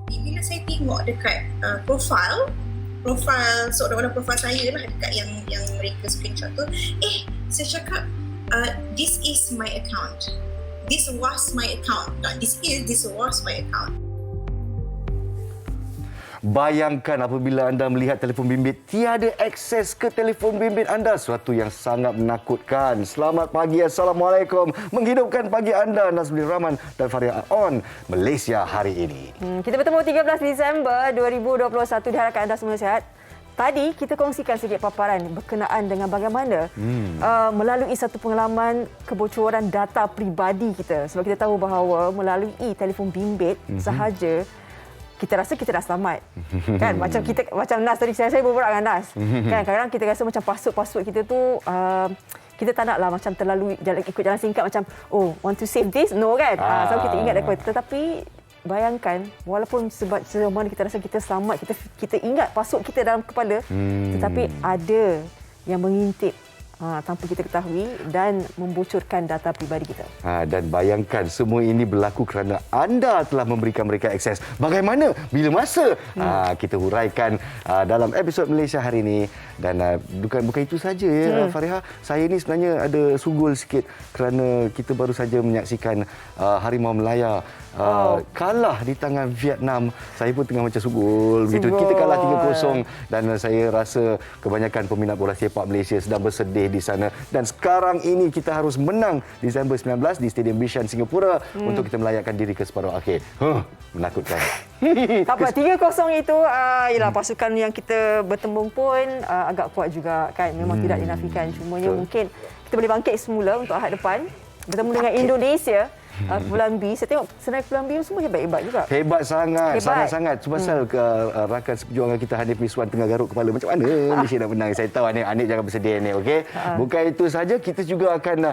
Bila saya tengok dekat profile seorang profile saya lah dekat yang mereka screenshot tu, saya cakap this is my account, this was my account, not this was my account. Bayangkan apabila anda melihat telefon bimbit, tiada akses ke telefon bimbit anda. Suatu yang sangat menakutkan. Selamat pagi, Assalamualaikum. Menghidupkan pagi anda, Nazmi Rahman dan Faria on Malaysia hari ini. Kita bertemu 13 Disember 2021. Diharapkan anda semua sihat. Tadi kita kongsikan sedikit paparan berkenaan dengan bagaimana melalui satu pengalaman kebocoran data peribadi kita. Sebab kita tahu bahawa melalui telefon bimbit sahaja, kita rasa kita dah selamat. Kan? Macam Nas tadi, saya berborak dengan Nas. Kan? Kadang-kadang kita rasa macam password kita tu, kita tak naklah macam terlalu ikut jalan singkat macam, want to save this? No kan? So kita ingat daripada. Tetapi bayangkan, walaupun sebab mana kita rasa kita selamat, kita ingat password kita dalam kepala, tetapi ada yang mengintip tanpa kita ketahui dan membocorkan data peribadi kita. Dan bayangkan semua ini berlaku kerana anda telah memberikan mereka akses. Bagaimana? Bila masa? Kita huraikan dalam episod Malaysia hari ini. Dan bukan itu saja ya, Fariha. Saya ini sebenarnya ada sugul sikit kerana kita baru saja menyaksikan Harimau Melaya kalah di tangan Vietnam. Saya pun tengah macam sugul begitu. Kita kalah 3-0 dan saya rasa kebanyakan peminat bola sepak Malaysia sedang bersedih di sana. Dan sekarang ini kita harus menang Disember 19 di Stadium Bishan Singapura untuk kita melayakkan diri ke separuh akhir. Menakutkan. Tak apa, 3-0 itu ialah pasukan yang kita bertembung pun agak kuat juga kan. Memang tidak dinafikan. Cumanya mungkin kita boleh bangkit semula untuk ahad depan bertemu dengan Indonesia. Kepulauan B, saya tengok senarai Kepulauan B semua hebat-hebat juga. Hebat sangat, sangat-sangat. Pasal rakan seperjuangan kita Hanif Miswan tengah garuk kepala. Macam mana Malaysia nak menang? Saya tahu Hanif jangan bersedih ni, okey? Bukan itu saja, kita juga akan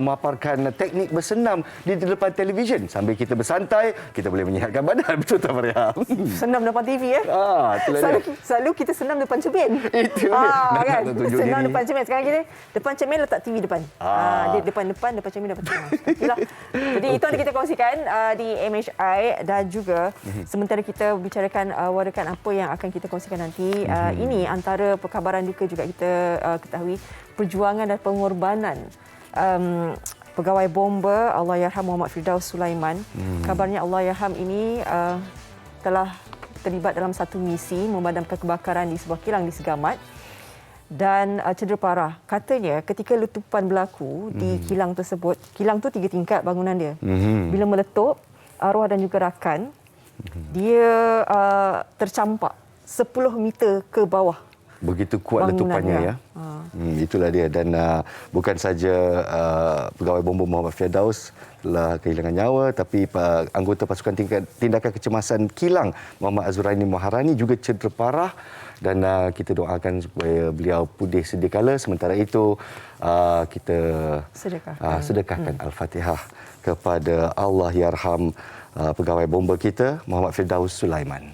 memaparkan teknik bersenam di depan televisyen. Sambil kita bersantai, kita boleh menyihatkan badan. Betul tak, Maria? Senam depan TV ya? Selalu kita senam depan cermin. Itu dia. Kan? Senam depan cermin. Sekarang kita depan cermin letak TV depan. Dia depan cermin depan cermin. Itulah. Jadi itu yang kita kongsikan di MHI dan juga sementara kita bicarakan warakan apa yang akan kita kongsikan nanti. Ini antara perkabaran duka juga kita ketahui perjuangan dan pengorbanan pegawai bomba Allahyarham Muhammad Firdaus Sulaiman. Kabarnya Allahyarham ini telah terlibat dalam satu misi memadamkan kebakaran di sebuah kilang di Segamat dan cedera parah. Katanya ketika letupan berlaku di kilang tersebut, kilang tu 3 tingkat bangunan dia. Bila meletup, arwah dan juga rakan, dia tercampak 10 meter ke bawah. Begitu kuat letupannya ya. Itulah dia. Dan bukan saja pegawai bomba Muhammad Firdaus telah kehilangan nyawa, tapi anggota pasukan tindakan kecemasan kilang Muhammad Azuraini Maharani juga cedera parah. Dan kita doakan supaya beliau pulih sedia kala. Sementara itu kita sedekahkan Al-Fatihah kepada Allahyarham pegawai bomba kita Muhammad Firdaus Sulaiman.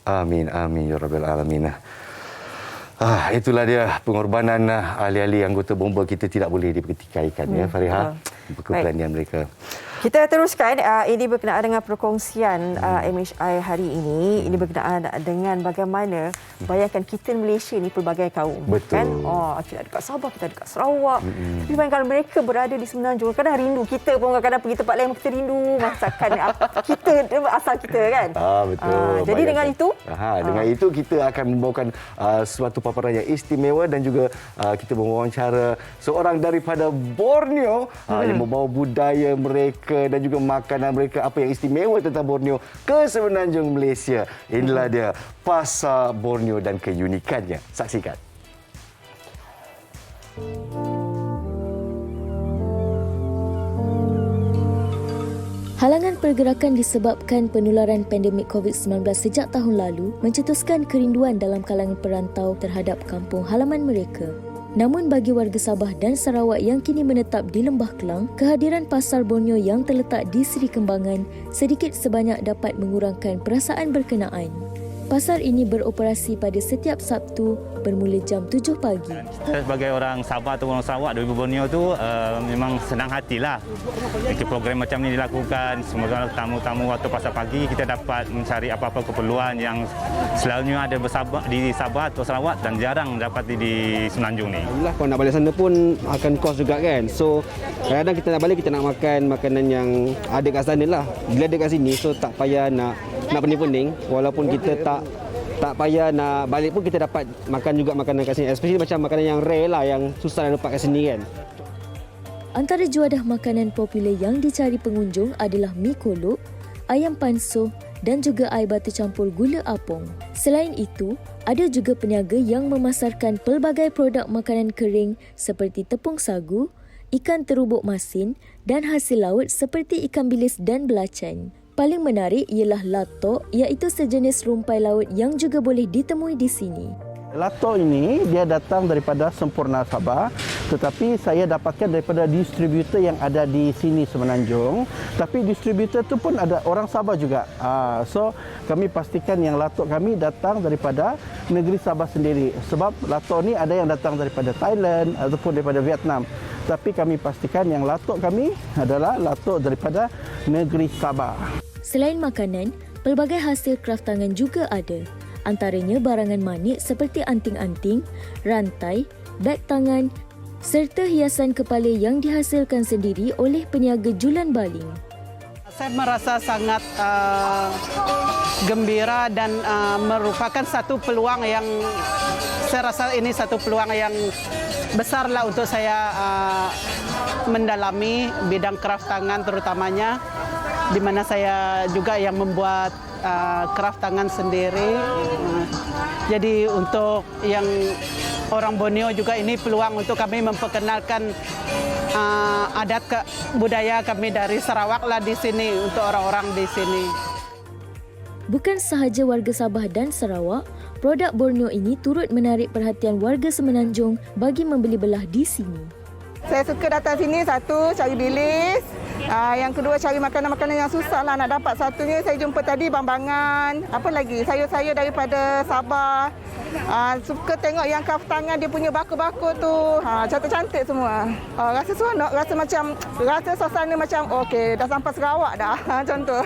Amin, amin ya rabbal alamin. Itulah dia pengorbanan ahli-ahli anggota bomba kita tidak boleh dipertikaikan ya Fariha. Keberanian mereka. Kita teruskan, ini berkenaan dengan perkongsian MHI hari ini. Ini berkenaan dengan bagaimana bayangkan kita Malaysia ni pelbagai kaum. Betul. Kan? Kita ada dekat Sabah, kita ada dekat Sarawak. Tapi bayangkan mereka berada di Semenanjung. Kadang rindu kita pun, kadang-kadang pergi tempat lain kita rindu masakan kita, asal kita kan. Betul. Jadi dengan itu? Dengan itu kita akan membawakan suatu paparan yang istimewa dan juga kita mewawancara seorang daripada Borneo yang membawa budaya mereka dan juga makanan mereka, apa yang istimewa tentang Borneo ke Semenanjung Malaysia. Inilah dia Pasar Borneo dan keunikannya. Saksikan. Halangan pergerakan disebabkan penularan pandemik COVID-19 sejak tahun lalu mencetuskan kerinduan dalam kalangan perantau terhadap kampung halaman mereka. Namun bagi warga Sabah dan Sarawak yang kini menetap di Lembah Kelang, kehadiran Pasar Borneo yang terletak di Seri Kembangan sedikit sebanyak dapat mengurangkan perasaan berkenaan. Pasar ini beroperasi pada setiap Sabtu bermula jam 7 pagi. Saya sebagai orang Sabah atau orang Sarawak dari Borneo tu memang senang hatilah. Jika program macam ni dilakukan, semoga tamu-tamu waktu pasar pagi kita dapat mencari apa-apa keperluan yang selalunya ada di Sabah atau Sarawak dan jarang dapat di Semenanjung ni. Alhamdulillah kalau nak balik sana pun akan kos juga kan. So kadang-kadang kita nak balik kita nak makan makanan yang ada kat sana lah. Bila ada kat sini so tak payah nak pening-pening walaupun kita tak payah nak balik pun kita dapat makan juga makanan kat sini. Especially macam makanan yang rare lah yang susah nak dapat kat sini kan. Antara juadah makanan popular yang dicari pengunjung adalah mi kolok, ayam pansuh dan juga air batu campur gula apung. Selain itu, ada juga peniaga yang memasarkan pelbagai produk makanan kering seperti tepung sagu, ikan terubuk masin dan hasil laut seperti ikan bilis dan belacan. Paling menarik ialah latok iaitu sejenis rumpai laut yang juga boleh ditemui di sini. Latok ini dia datang daripada Sempurna Sabah, tetapi saya dapatkan daripada distributor yang ada di sini Semenanjung. Tapi distributor itu pun ada orang Sabah juga. So kami pastikan yang latok kami datang daripada negeri Sabah sendiri. Sebab latok ni ada yang datang daripada Thailand ataupun daripada Vietnam. Tapi kami pastikan yang latok kami adalah latok daripada negeri Sabah. Selain makanan, pelbagai hasil kraft tangan juga ada. Antaranya barangan manik seperti anting-anting, rantai, beg tangan serta hiasan kepala yang dihasilkan sendiri oleh peniaga Julan Baling. Saya merasa sangat gembira dan merupakan satu peluang yang saya rasa ini satu peluang yang besarlah untuk saya mendalami bidang kraft tangan terutamanya di mana saya juga yang membuat kraft tangan sendiri. Jadi untuk yang orang Borneo juga ini peluang untuk kami memperkenalkan adat budaya kami dari Sarawak lah di sini untuk orang-orang di sini. Bukan sahaja warga Sabah dan Sarawak, produk Borneo ini turut menarik perhatian warga Semenanjung bagi membeli belah di sini. Saya suka datang sini, satu cari bilis, yang kedua cari makanan-makanan yang susah lah nak dapat. Satunya saya jumpa tadi bambangan, apa lagi, sayur-sayur daripada Sabah. Suka tengok yang kraft tangan dia punya bakul-bakul tu, cantik-cantik semua. Rasa seronok, rasa suasana macam okey, dah sampai Sarawak dah, macam tu.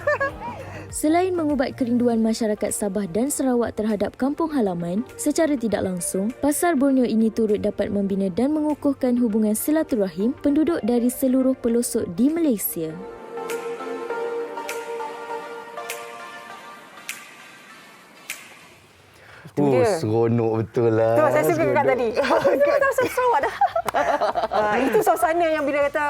Selain mengubat kerinduan masyarakat Sabah dan Sarawak terhadap kampung halaman, secara tidak langsung, Pasar Borneo ini turut dapat membina dan mengukuhkan hubungan silaturahim penduduk dari seluruh pelosok di Malaysia. Seronok betul lah. Tu saya suka kat tadi. Kita rasa Sarawak dah. Itu suasana yang bila kata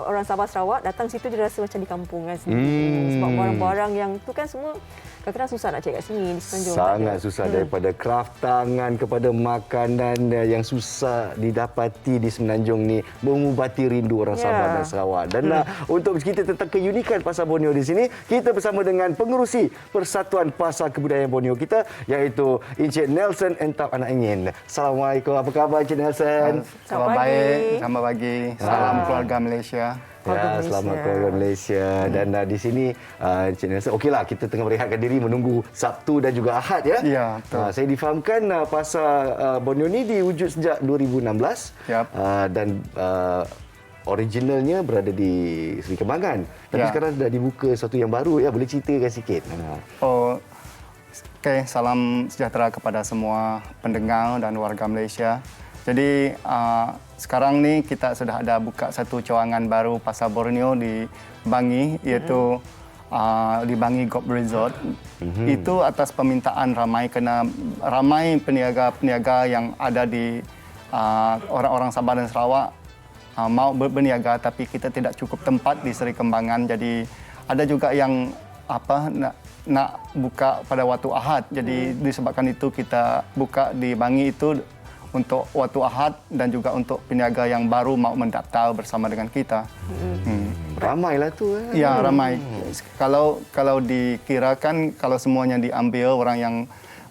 orang Sabah Sarawak datang situ dia rasa macam di kampung kan sendiri. Sebab barang-barang yang tu kan semua kadang-kadang susah nak cari kat sini di Semenanjung. Sangat susah daripada kraft tangan kepada makanan yang susah didapati di Semenanjung ni mengubati rindu orang Sabah dan Sarawak. Dan untuk kita tentang keunikan Pasar Borneo di sini, kita bersama dengan pengerusi Persatuan Pasar Kebudayaan Borneo kita iaitu Encik Nelson Entap Anak Ingin. Assalamualaikum. Apa khabar Encik Nelson? Selamat baik. Selamat pagi. Salam keluarga Malaysia. Ya, selamat keluarga Malaysia. Dan di sini Encik Nelson, okeylah kita tengah berehatkan diri menunggu Sabtu dan juga Ahad ya. Ya, betul. Saya difahamkan Pasar Borneo ni diwujud sejak 2016. Yep. Dan originalnya berada di Seri Kembangan. Tapi sekarang dah dibuka satu yang baru ya, boleh ceritakan sikit. Okey, salam sejahtera kepada semua pendengar dan warga Malaysia. Jadi sekarang ni kita sudah ada buka satu cawangan baru Pasar Borneo di Bangi iaitu di Bangi Golf Resort. Itu atas permintaan ramai kerana ramai peniaga-peniaga yang ada di orang-orang Sabah dan Sarawak mau berniaga tapi kita tidak cukup tempat di Seri Kembangan. Jadi ada juga yang nak buka pada waktu Ahad. Jadi disebabkan itu kita buka di Bangi itu untuk waktu Ahad dan juga untuk peniaga yang baru mau mendaftar bersama dengan kita. Ramailah tu. Ya, ramai. Kalau dikirakan kalau semuanya diambil orang yang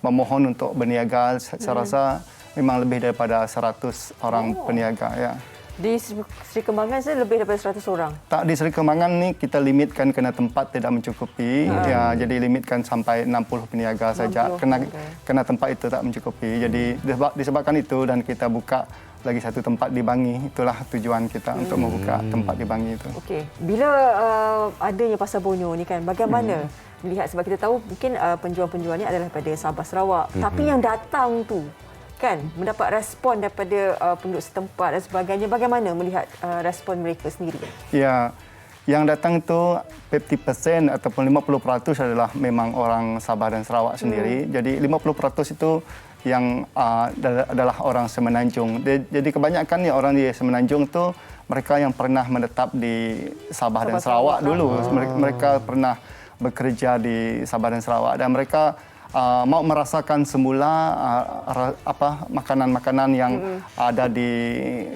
memohon untuk berniaga, saya rasa memang lebih daripada 100 orang peniaga ya. Di Seri Kembangan saya lebih daripada 100 orang. Tak, di Seri Kembangan ni kita limitkan kerana tempat tidak mencukupi. Ya, jadi limitkan sampai 60 peniaga saja. Kerana tempat itu tak mencukupi. Jadi disebabkan itu dan kita buka lagi satu tempat di Bangi. Itulah tujuan kita untuk membuka tempat di Bangi itu. Okey. Bila adanya Pasar Borneo ni kan, bagaimana melihat, sebab kita tahu mungkin penjual-penjual ni adalah daripada Sabah Sarawak. Tapi yang datang tu kan mendapat respon daripada penduduk setempat dan sebagainya. Bagaimana melihat respon mereka sendiri? Ya, yang datang itu 50% ataupun 50% adalah memang orang Sabah dan Sarawak sendiri. Jadi 50% itu yang adalah orang Semenanjung. Jadi kebanyakan ya orang di Semenanjung itu mereka yang pernah menetap di Sabah dan Sarawak dulu. Mereka pernah bekerja di Sabah dan Sarawak dan mereka mau merasakan semula makanan-makanan yang ada di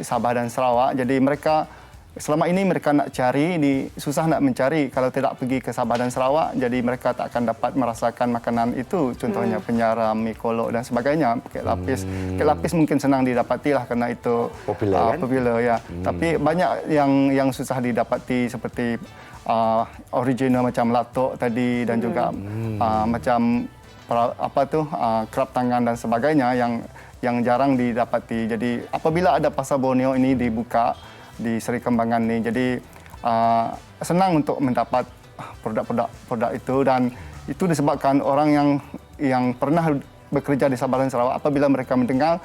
Sabah dan Sarawak. Jadi mereka selama ini mereka nak cari, susah nak mencari kalau tidak pergi ke Sabah dan Sarawak. Jadi mereka tak akan dapat merasakan makanan itu. Contohnya penyaram, mi kolok dan sebagainya. Kek lapis. Kek lapis mungkin senang didapati lah kerana itu popular ya. Tapi banyak yang susah didapati seperti original macam latok tadi dan juga macam kerap tangan dan sebagainya yang jarang didapati. Jadi apabila ada Pasar Borneo ini dibuka di Seri Kembangan ini, jadi senang untuk mendapat produk itu dan itu disebabkan orang yang pernah bekerja di Sabah dan Sarawak apabila mereka mendengar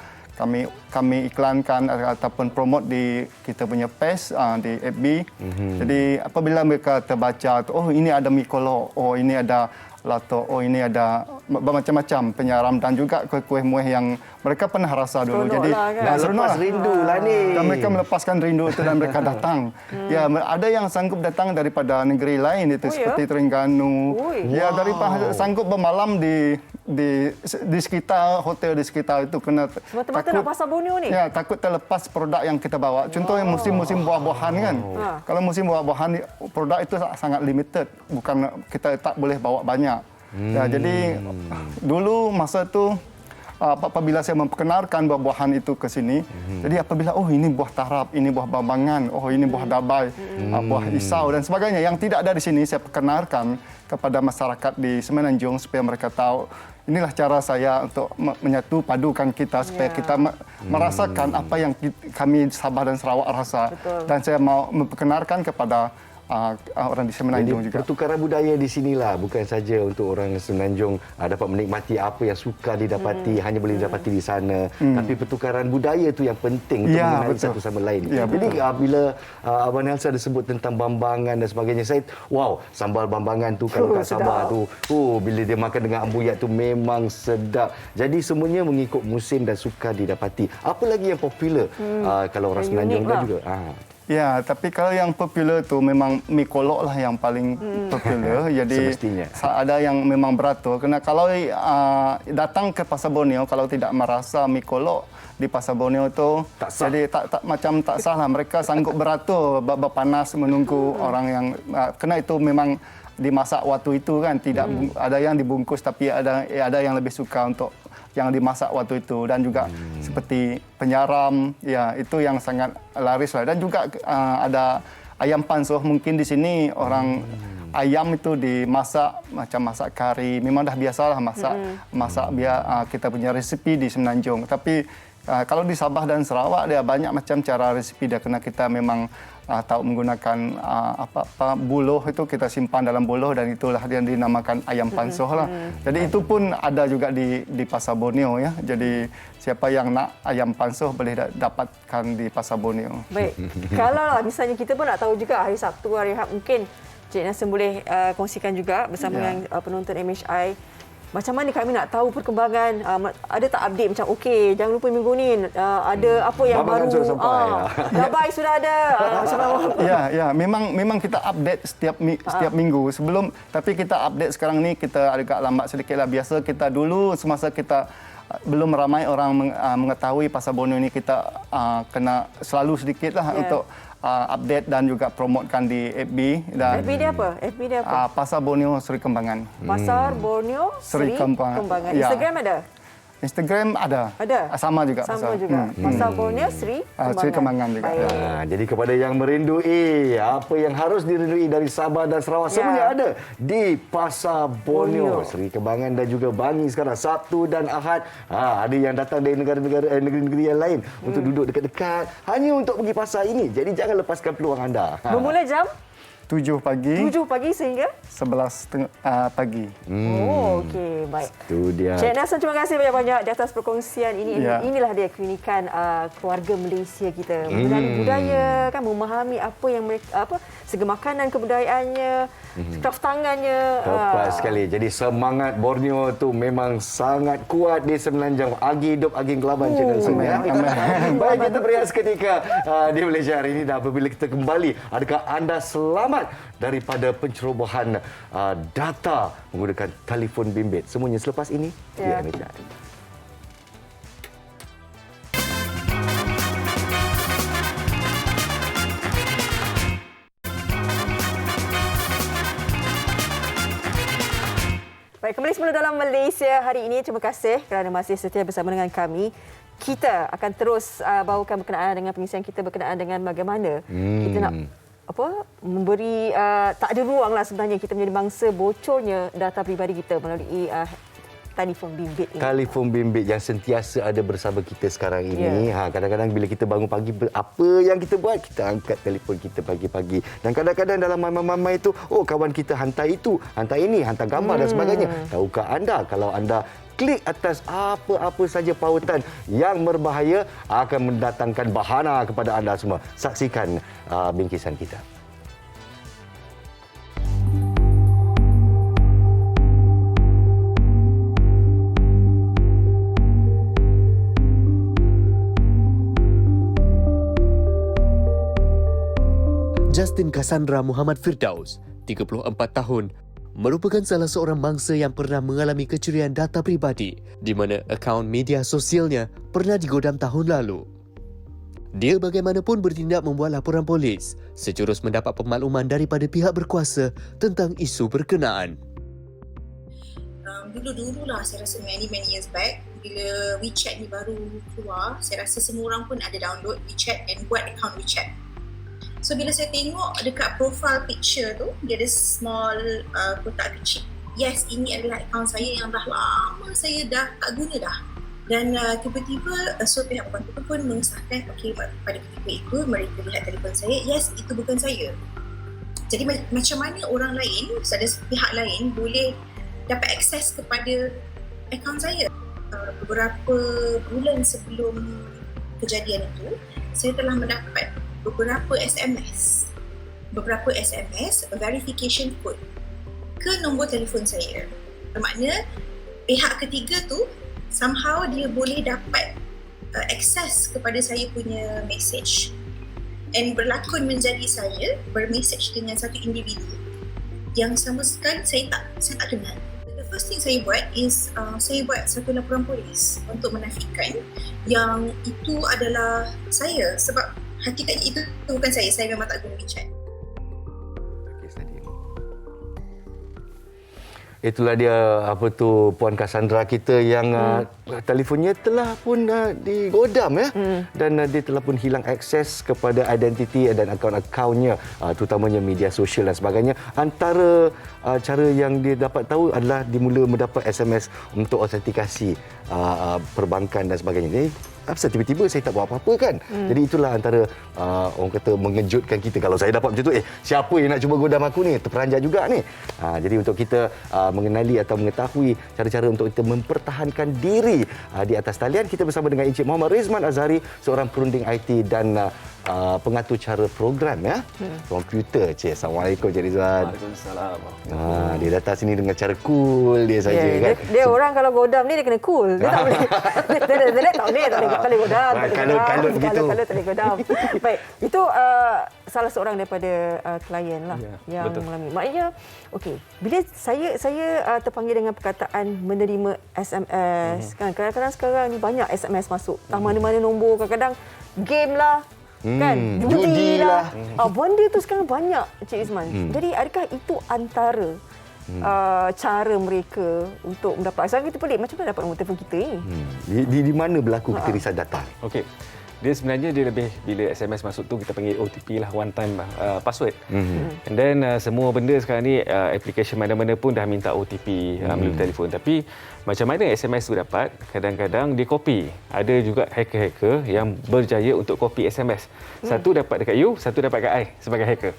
kami iklankan ataupun promote di kita punya page di FB. Jadi apabila mereka terbaca, oh ini ada mi kolok, oh ini ada lato, oh ini ada macam-macam penyaram dan juga kuih-kuih muih yang mereka pernah rasa dulu. Seronok jadi lah, lepas rindu lah ni. Dan mereka melepaskan rindu itu dan mereka datang. Ya, ada yang sanggup datang daripada negeri lain itu seperti Terengganu. Ya, daripada sanggup bermalam di sekitar hotel di sekitar itu kena semata-mata nak Pasar Borneo ni. Ya, takut terlepas produk yang kita bawa. Contohnya musim-musim buah-buahan kan. Kalau musim buah-buahan produk itu sangat limited. Bukan kita tak boleh bawa banyak. Ya, jadi dulu masa itu apabila saya memperkenalkan buah-buahan itu ke sini, jadi apabila ini buah tarap, ini buah bambangan, ini buah dabai, buah isau dan sebagainya yang tidak ada di sini, saya perkenalkan kepada masyarakat di Semenanjung supaya mereka tahu inilah cara saya untuk menyatu padukan kita supaya kita merasakan apa yang kami Sabah dan Sarawak rasa. Dan saya mau memperkenalkan kepada orang di Semenanjung juga. Pertukaran budaya di sinilah bukan saja untuk orang Semenanjung dapat menikmati apa yang suka didapati hanya boleh didapati di sana, tapi pertukaran budaya itu yang penting untuk mengenali satu sama lain. Jadi bila Abang Nelson ada sebut tentang bambangan dan sebagainya, saya sambal bambangan tu kalau kat Sabah tu, bila dia makan dengan ambuyat tu memang sedap. Jadi semuanya mengikut musim dan suka didapati. Apa lagi yang popular kalau orang Semenanjung dan juga Ya, tapi kalau yang popular tu memang mi kolok lah yang paling popular. Jadi semestinya ada yang memang beratur. Kerana kalau datang ke Pasar Borneo kalau tidak merasa mi kolok di Pasar Borneo tu, jadi tak sah lah. Mereka sanggup beratur berpanas menunggu orang yang kerana itu memang dimasak waktu itu kan, tidak ada yang dibungkus tapi ada yang lebih suka untuk yang dimasak waktu itu dan juga seperti penyaram, ya itu yang sangat laris lah. Dan juga ada ayam pansuh. Mungkin di sini orang ayam itu dimasak macam masak kari, memang dah biasalah masak biar kita punya resipi di Semenanjung. Tapi kalau di Sabah dan Sarawak dia banyak macam cara resipi dia, kerana kita memang tahu menggunakan buluh itu kita simpan dalam buluh dan itulah yang dinamakan ayam pansuh lah. Jadi itu pun ada juga di Pasar Borneo ya. Jadi siapa yang nak ayam pansuh boleh dapatkan di Pasar Borneo. Baik. Kalau misalnya kita pun nak tahu juga hari Sabtu, hari Ahad, mungkin Cik Nelson boleh kongsikan juga bersama dengan penonton MHI. Macam mana kami nak tahu perkembangan? Ada tak update macam okey, jangan lupa minggu ni ada apa yang baru? Dabai sudah ada. Ya, memang kita update setiap minggu. Tapi kita update sekarang ni kita agak lambat sedikit lah. Biasa kita dulu semasa kita belum ramai orang mengetahui Pasar Borneo ni, kita kena selalu sedikit lah untuk update dan juga promotekan di FB. Dan FB dia apa? Pasar Borneo Seri Kembangan. Pasar Borneo Seri Kembangan. Instagram ada? Instagram ada. Ada? Sama juga. Sama juga. Pasar Borneo Sri Kembangan. Sri Kembangan juga. Jadi kepada yang merindui apa yang harus dirindui dari Sabah dan Sarawak semuanya ada di Pasar Borneo, Sri Kembangan dan juga Bangi sekarang Sabtu dan Ahad. Ada yang datang dari negeri-negeri yang lain untuk duduk dekat-dekat hanya untuk pergi pasar ini. Jadi jangan lepaskan peluang anda. Bermula jam 7 pagi. 7 pagi sehingga 11 pagi. Oh, okey, baik. Itu dia. Cik Nelson, terima kasih banyak-banyak di atas perkongsian ini. Inilah dia keunikan keluarga Malaysia kita. Mengenali budaya, kan, memahami apa yang mereka, segi makanan kebudayaannya, kraft tangannya. Tepat sekali. Jadi semangat Borneo tu memang sangat kuat di Semenanjung. Agi hidup, agi kelaban, Cik Nelson. Baik, kita berehat seketika di Malaysia hari ini. Dan apabila kita kembali, adakah anda selamat daripada pencerobohan data menggunakan telefon bimbit? Semuanya selepas ini di MHI. Baik, kembali semula dalam Malaysia hari ini. Terima kasih kerana masih setia bersama dengan kami. Kita akan terus bawakan berkenaan dengan pengisian kita berkenaan dengan bagaimana kita nak memberi tak ada ruang lah sebenarnya kita menjadi bangsa bocornya data peribadi kita melalui telefon bimbit ini. Telefon bimbit yang sentiasa ada bersama kita sekarang ini. Kadang-kadang bila kita bangun pagi, apa yang kita buat? Kita angkat telefon kita pagi-pagi. Dan kadang-kadang dalam mamai-mamai itu, kawan kita hantar itu, hantar ini, hantar gambar dan sebagainya. Tahukah anda kalau anda klik atas apa-apa saja pautan yang berbahaya akan mendatangkan bahana kepada anda semua. Saksikan bingkisan kita. Justin Cassandra Muhammad Firdaus, 34 tahun, merupakan salah seorang mangsa yang pernah mengalami kecurian data pribadi di mana akaun media sosialnya pernah digodam tahun lalu. Dia bagaimanapun bertindak membuat laporan polis sejurus mendapat pemakluman daripada pihak berkuasa tentang isu berkenaan. Dulu-dulu lah, saya rasa many years back, bila WeChat ni baru keluar, saya rasa semua orang pun ada download WeChat dan buat account WeChat. So bila saya tengok dekat profile picture tu, dia ada small kotak kecil. Yes, ini adalah akaun saya yang dah lama saya dah tak guna dah. Dan tiba-tiba pihak berkuasa pun mengesahkan, pada ketika itu mereka lihat telefon saya, yes, itu bukan saya. Jadi macam mana orang lain, ada pihak lain boleh dapat akses kepada akaun saya? Beberapa bulan sebelum kejadian itu, saya telah mendapat beberapa SMS verification code ke nombor telefon saya. Bermakna pihak ketiga tu somehow dia boleh dapat akses kepada saya punya message and berlakon menjadi saya bermesej dengan satu individu yang sama sekali saya tak kenal. The first thing saya buat is saya buat satu laporan polis untuk menafikan yang itu adalah saya, sebab hakikatnya itu bukan saya memang tak guna WeChat. Itulah dia Puan Cassandra kita yang telefonnya telah pun digodam dan dia telah pun hilang akses kepada identiti dan akaun-akaunnya, terutamanya media sosial dan sebagainya. Antara cara yang dia dapat tahu adalah dimula mendapat SMS untuk autentikasi perbankan dan sebagainya. Apasal tiba-tiba saya tak buat apa-apa kan? Jadi itulah antara orang kata mengejutkan kita. Kalau saya dapat macam tu, siapa yang nak cuba godam aku ni? Terperanjat juga ni. Jadi untuk kita mengenali atau mengetahui cara-cara untuk kita mempertahankan diri di atas talian, kita bersama dengan Encik Muhammad Rizman Azhari, seorang perunding IT dan pengatur cara program komputer. Cik, Assalamualaikum Cik Rizwan. Waalaikumsalam. Dia datang sini dengan cara cool dia saja kan. Dia orang kalau godam ni dia kena cool. Dia tak boleh. Dia tak boleh godam. Kalau begitu. Kalau tak boleh godam. Baik, itu salah seorang daripada klien lah yang mengalami. Maknanya bila saya terpanggil dengan perkataan menerima SMS kan, kadang-kadang sekarang ni banyak SMS masuk. Mana-mana nombor, kadang-kadang game lah. Kan, judi lah. Benda tu sekarang banyak, Cik Isman. Jadi adakah itu antara cara mereka untuk mendapat. Sekarang kita pelik macam mana dapat nombor telefon kita ni. Di mana berlaku ketirisan data? Okey. Dia sebenarnya dia lebih bila SMS masuk tu kita panggil OTP lah, one time password. And then semua benda sekarang ni application mana-mana pun dah minta OTP melalui telefon. Tapi macam mana SMS tu dapat? Kadang-kadang dia copy. Ada juga hacker-hacker yang berjaya untuk copy SMS. Satu dapat dekat you, satu dapat kat I sebagai hacker.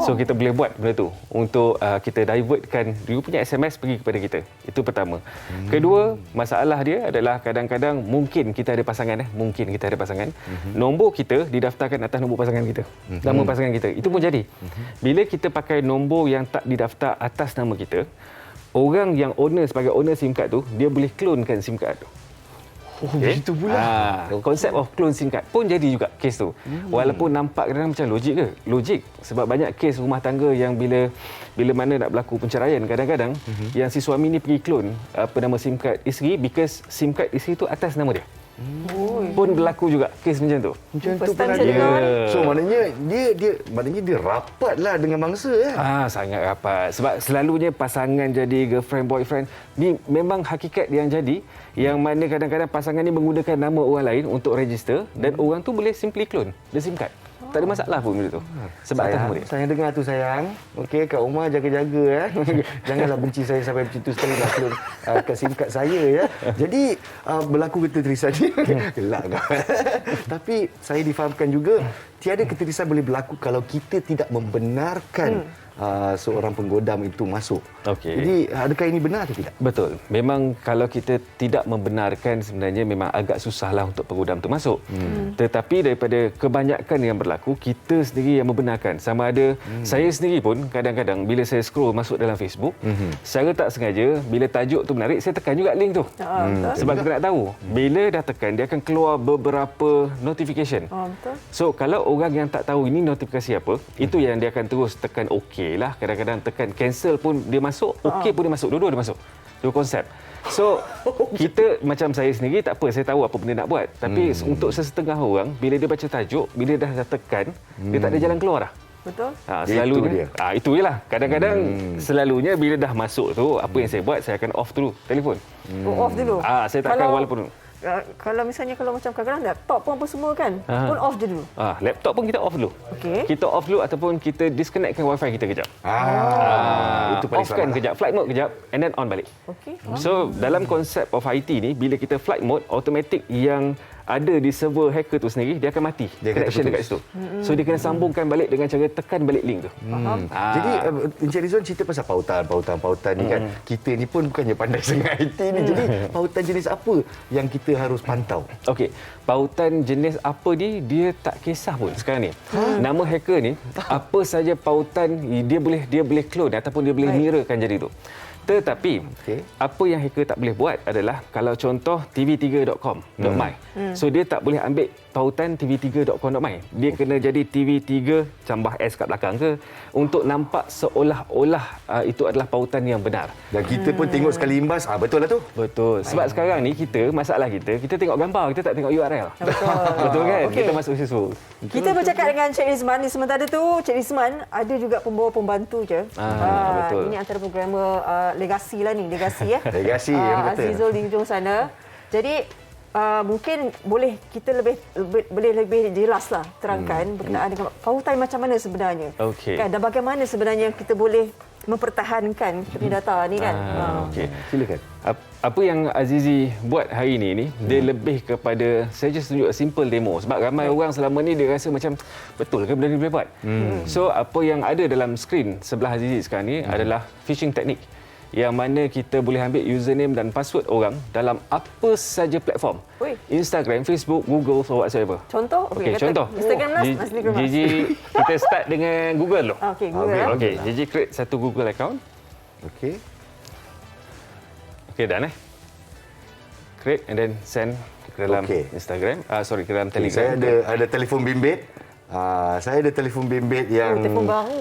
So kita boleh buat benda tu untuk kita divertkan you punya SMS pergi kepada kita. Itu pertama. Kedua, masalah dia adalah kadang-kadang mungkin kita ada pasangan mungkin kita ada pasangan. Nombor kita didaftarkan atas nombor pasangan kita. Nama pasangan kita. Itu pun jadi. Bila kita pakai nombor yang tak didaftar atas nama kita, orang yang sebagai owner SIM card tu, dia boleh clonekan SIM card tu. Begitu pula. Konsep of clone SIM card pun jadi juga kes tu. Walaupun nampak kadang-kadang macam logik ke? Logik. Sebab banyak kes rumah tangga yang bila mana nak berlaku penceraian, kadang-kadang yang si suami ni pergi clone nama SIM card isteri because SIM card isteri tu atas nama dia. Pun berlaku juga kes macam tu. Macam tu pun ada. So maknanya dia rapatlah dengan mangsa sangat rapat. Sebab selalunya pasangan jadi girlfriend boyfriend ni memang hakikat yang jadi, yang mana kadang-kadang pasangan ni menggunakan nama orang lain untuk register dan orang tu boleh simply clone the SIM card. Tak ada masalah pun benda tu. Sebab atas nama dia. Sayang dengar tu sayang. Okey, kat rumah jaga-jaga Janganlah benci saya sampai macam tu sekali nak clone ke SIM card saya Jadi berlaku ketirisan ni. Gelak kau. Tapi saya difahamkan juga tiada ketirisan boleh berlaku kalau kita tidak membenarkan seorang penggodam itu masuk. Jadi adakah ini benar atau tidak? Betul. Memang kalau kita tidak membenarkan, sebenarnya memang agak susahlah untuk penggodam itu masuk. Tetapi daripada kebanyakan yang berlaku, kita sendiri yang membenarkan. Sama ada saya sendiri pun kadang-kadang bila saya scroll masuk dalam Facebook, secara tak sengaja bila tajuk tu menarik, saya tekan juga link tu. Sebab kita nak tahu. Bila dah tekan, dia akan keluar beberapa notification. So kalau orang yang tak tahu ini notifikasi apa, itu yang dia akan terus tekan OK lah. Kadang-kadang tekan cancel pun dia masuk, okey pun dia masuk, dua-dua dia masuk. Itu konsep. So kita macam saya sendiri tak apa, saya tahu apa benda nak buat. Tapi untuk sesetengah orang, bila dia baca tajuk, bila dah tekan, dia tak ada jalan keluar dah. Betul. Selalunya itu je lah. Kadang-kadang selalunya bila dah masuk tu, apa yang saya buat, saya akan off dulu telefon. Off dulu. Saya takkan walaupun kalau misalnya macam kadang-kadang laptop pun apa semua kan, pun off je dulu. Laptop pun kita off dulu. Kita off dulu ataupun kita disconnectkan wifi kita kejap. Itu paling offkan kejap, flight mode kejap and then on balik. So dalam konsep of IT ni, bila kita flight mode, automatic yang ada di server hacker tu sendiri, dia akan mati connection dekat situ. So dia kena sambungkan balik dengan cara tekan balik link tu. Jadi Encik Rizwan cerita pasal pautan ni kan. Kita ni pun bukannya pandai sangat IT ni. Jadi pautan jenis apa yang kita harus pantau? Okey, pautan jenis apa ni dia tak kisah pun sekarang ni. Nama hacker ni apa saja pautan dia boleh clone ataupun dia boleh mirrorkan jadi tu. Tetapi apa yang hacker tak boleh buat adalah kalau contoh tv3.com.my. So dia tak boleh ambil pautan tv3.com.my. Dia kena jadi TV3 tambah S kat belakang ke untuk nampak seolah-olah itu adalah pautan yang benar. Dan kita pun tengok sekali imbas, betul lah tu. Betul. Sebab sekarang ni masalah kita tengok gambar, kita tak tengok URL. Betul kan? Kita masuk Facebook. Kita bercakap dengan Cik Rizman ni, sementara tu Cik Rizman ada juga pembawa pembantu je. Betul. Ini antara programmer Legasi lah ni, Legasi Legasi yang betul. Azizul di hujung sana. Jadi mungkin boleh kita lebih jelaslah terangkan berkenaan dengan pautan macam mana sebenarnya. Kan, dan bagaimana sebenarnya kita boleh mempertahankan kita punya data ni kan. Silakan. Apa yang Azizi buat hari ini dia lebih kepada saya just tunjuk simple demo sebab ramai orang selama ni dia rasa macam betul ke benda ni boleh buat. So apa yang ada dalam skrin sebelah Azizi sekarang ni adalah phishing technique, yang mana kita boleh ambil username dan password orang dalam apa saja platform. Instagram, Facebook, Google, so whatsoever. Contoh? Contoh. Instagram Gigi, kita start dengan Google dulu. Google. Gigi create satu Google account. Done create and then send ke dalam Instagram. Ke dalam Telegram. Saya ada telefon bimbit. Saya ada telefon bimbit yang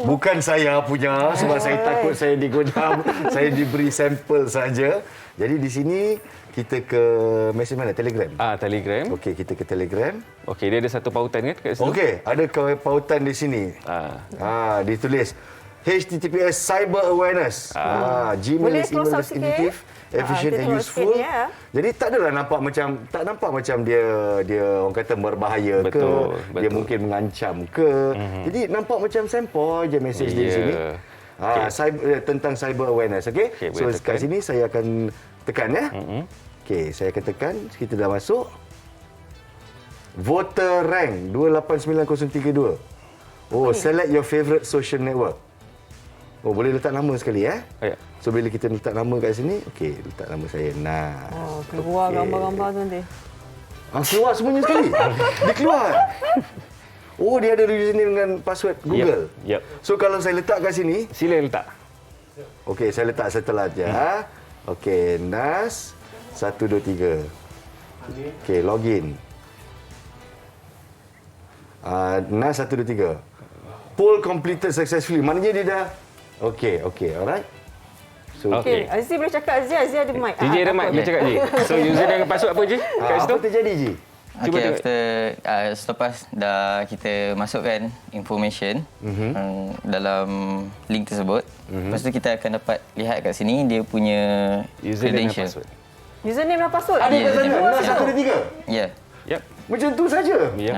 bukan saya punya sebab saya takut saya digodam. Saya diberi sampel saja. Jadi di sini kita ke mesej mana? Telegram. Telegram. Okey, kita ke Telegram. Okey, dia ada satu pautan kan kat situ. Okey, ada pautan di sini. Ditulis HTTPS Cyber Awareness. Gmail Boleh is close email out is sikit? intuitive, efficient kita and tengok useful. sikit ni, ya. Jadi tak nampak macam dia orang kata berbahaya ke, Betul. dia mungkin mengancam ke. Jadi nampak macam sampel je mesej di sini. Tentang cyber awareness, okey? So kat sini saya akan tekan ya. Okey, saya akan tekan, kita dah masuk. Voter rank 289032. Select your favorite social network. Boleh letak nama sekali ya. So bila kita letak nama kat sini, okey, letak nama saya Nas. Keluar gambar-gambar tu nanti. Keluar semuanya sekali. Dia keluar. Dia ada username dengan password Google. Yep. So kalau saya letak kat sini, sila letak. Okey, saya letak setelah je. Okey, Nas 123. Okey, login. Nas 123. Poll completed successfully. Maknanya dia dah okey, alright. So, Okey, Azizi boleh cakap. Azizi ada mic. DJ ada mic, boleh cakap je. So user dengan password apa je kat situ? Apa terjadi je? Cuba tengok. Selepas dah kita masukkan information dalam link tersebut, lepas tu kita akan dapat lihat kat sini dia punya username dan credential. password. Username dan password. Ada kat sana. Nas 123. Ya. Yep. Macam tu saja. Yep.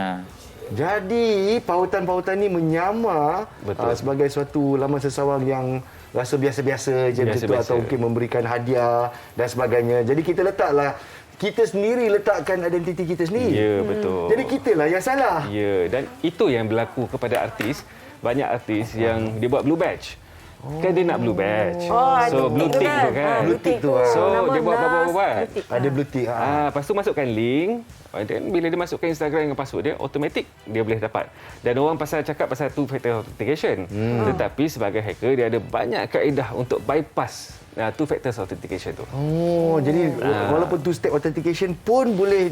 Jadi pautan-pautan ni menyamar sebagai suatu laman sesawang yang rasa biasa-biasa je macam tu, atau mungkin memberikan hadiah dan sebagainya. Jadi kita sendiri letakkan identiti kita sendiri. Ya, betul. Jadi kitalah yang salah. Ya, dan itu yang berlaku kepada artis. Banyak artis yang dia buat blue badge. Kan dia nak blue badge. So blue tick tu kan. Blue tick tu. So dia buat apa-apa. Ada blue tick. Lepas tu masukkan link. Dan bila dia masukkan Instagram dengan password dia, automatic dia boleh dapat. Dan orang cakap pasal two-factor authentication. Tetapi sebagai hacker, dia ada banyak kaedah untuk bypass two-factor authentication tu. Jadi walaupun two-step authentication pun boleh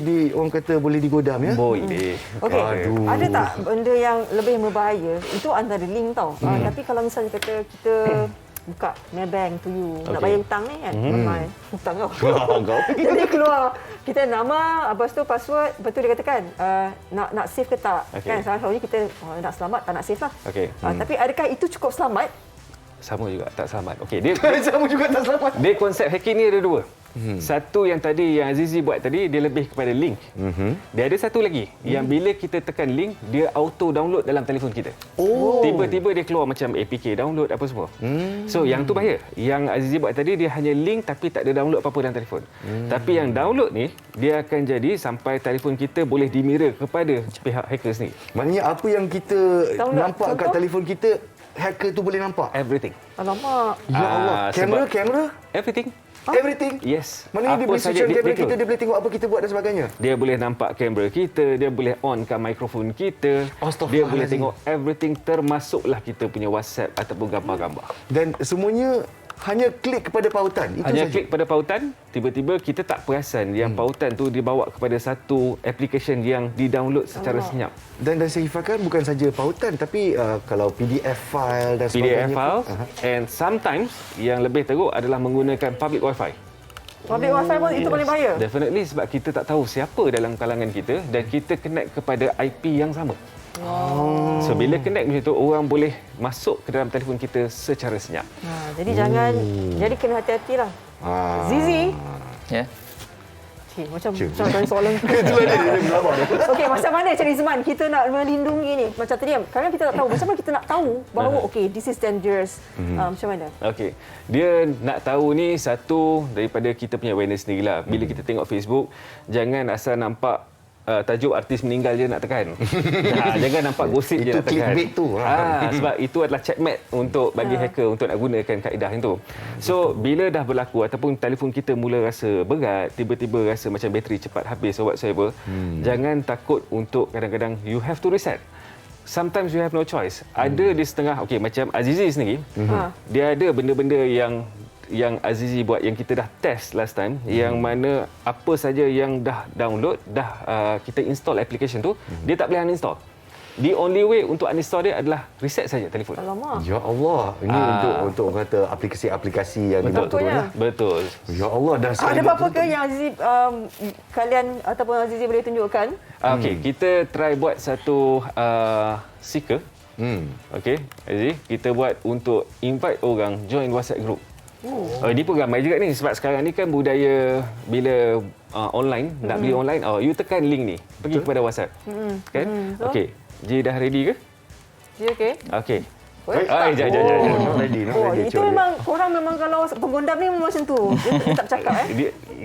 boleh digodam ya? Boleh. Okey. Ada tak benda yang lebih berbahaya? Itu antara link tau. Tapi kalau misalnya kata kita buka Maybank to you, nak bayar hutang ni kan, hutang kau. Jadi keluar kita nama, lepas tu password, betul dia katakan nak save ke tak, kan selalunya kita nak selamat tak nak save lah. Tapi adakah itu cukup selamat? Sama juga tak selamat. Okey, dia sama juga tak selamat. Dia konsep hacking ni ada dua. Satu yang tadi yang Azizi buat tadi, dia lebih kepada link. Dia ada satu lagi yang bila kita tekan link, dia auto download dalam telefon kita. Tiba-tiba dia keluar macam APK download apa semua. So yang tu bahaya. Yang Azizi buat tadi dia hanya link tapi tak ada download apa-apa dalam telefon. Tapi yang download ni dia akan jadi sampai telefon kita boleh dimira kepada pihak hacker sendiri. Maknanya apa yang kita nampak kat telefon kita, hacker tu boleh nampak. Everything. Alamak. Ya Allah. Kamera? Everything. Everything? Yes. Maknanya dia boleh switch on kamera kita, dia boleh tengok apa kita buat dan sebagainya. Dia boleh nampak kamera kita, dia boleh onkan mikrofon kita, dia boleh tengok everything, termasuklah kita punya WhatsApp ataupun gambar-gambar. Dan semuanya hanya klik kepada pautan. Itu hanya saja. klik pada pautan, tiba-tiba kita tak perasan yang pautan tu dibawa kepada satu application yang di-download secara senyap. Dan saya ifakan bukan saja pautan, tapi kalau PDF file dan sebagainya. PDF file, and sometimes yang lebih teruk adalah menggunakan public wifi. Public wifi pun itu boleh bahaya? Definitely, sebab kita tak tahu siapa dalam kalangan kita dan kita connect kepada IP yang sama. So bila connect macam tu, orang boleh masuk ke dalam telefon kita secara senyap. Jadi jangan, jadi kena hati-hatilah. Zizi. Ya. Macam tanya soalan. Okey, macam mana Encik Rizman kita nak melindungi ni? Macam tadi kadang kita tak tahu. Macam mana kita nak tahu bahawa okey, this is dangerous. Macam mana? Okey. Dia nak tahu ni satu daripada kita punya awareness sendirilah. Bila kita tengok Facebook, jangan asal nampak tajuk artis meninggal je nak tekan. Jangan nampak gosip je nak tekan. Itu clickbait tu. Sebab itu adalah checkmate untuk bagi hacker untuk nak gunakan kaedah itu. So, bila dah berlaku ataupun telefon kita mula rasa berat, tiba-tiba rasa macam bateri cepat habis or whatsoever, jangan takut untuk kadang-kadang you have to reset. Sometimes you have no choice. Ada di setengah, okey, macam Azizi sendiri, dia ada benda-benda yang Azizi buat, yang kita dah test last time, yang mana apa saja yang dah download, kita install application tu, dia tak boleh uninstall. The only way untuk uninstall dia adalah reset saja telefon. Alamak. Ya Allah, ini untuk orang kata aplikasi-aplikasi yang dibuat turun lah. Betul. Ya Allah, dah ada apa-apa ke yang Azizi kalian ataupun Azizi boleh tunjukkan? Okey, kita try buat satu seeker. Okey, Aziz, kita buat untuk invite orang join WhatsApp group. Ini pun ramai juga ni sebab sekarang ni kan budaya bila online, nak beli online, you tekan link ni, pergi kepada WhatsApp. Kan? Okey, Ji dah ready ke? Ji okey? Okey. Jangan. Itu memang korang memang kalau penggondam ni memang macam tu. Dia tak bercakap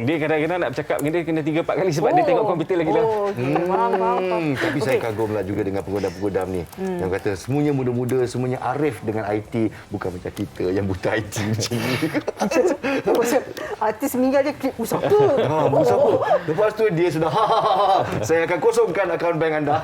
Dia kadang-kadang nak bercakap dengan dia kena 3-4 kali sebab dia tengok komputer lagi lah. Faham. Tapi saya kagumlah juga dengan penggondam-penggondam ni. Yang kata semuanya muda-muda, semuanya arif dengan IT, bukan macam kita yang buta IT macam ni. Artis meninggal je klik siapa? Siapa? Lepas tu dia sudah saya akan kosongkan akaun bank anda.